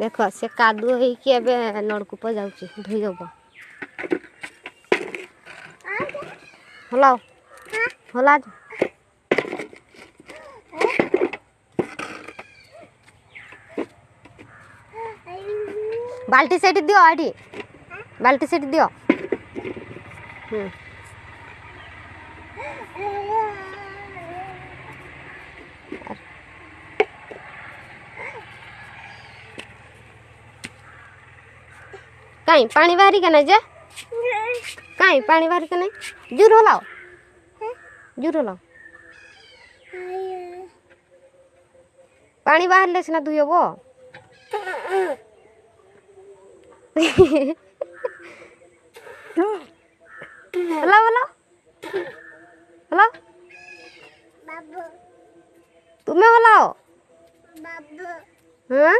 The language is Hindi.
देख से कादुଅ होइकी एबे नलकूप जाउची धोई दबो हलाओ हला बाल्टी सेठी दियो आडी बाल्टी सेठी दियो कहीं पानी बाहरी के नहीं जे कहीं पानी बाहरी के नहीं जूर हलाओ पानी बाहर ले सिना दुयो वो हलाओ हलाओ हलाओ तुम्हें हलाओ हाँ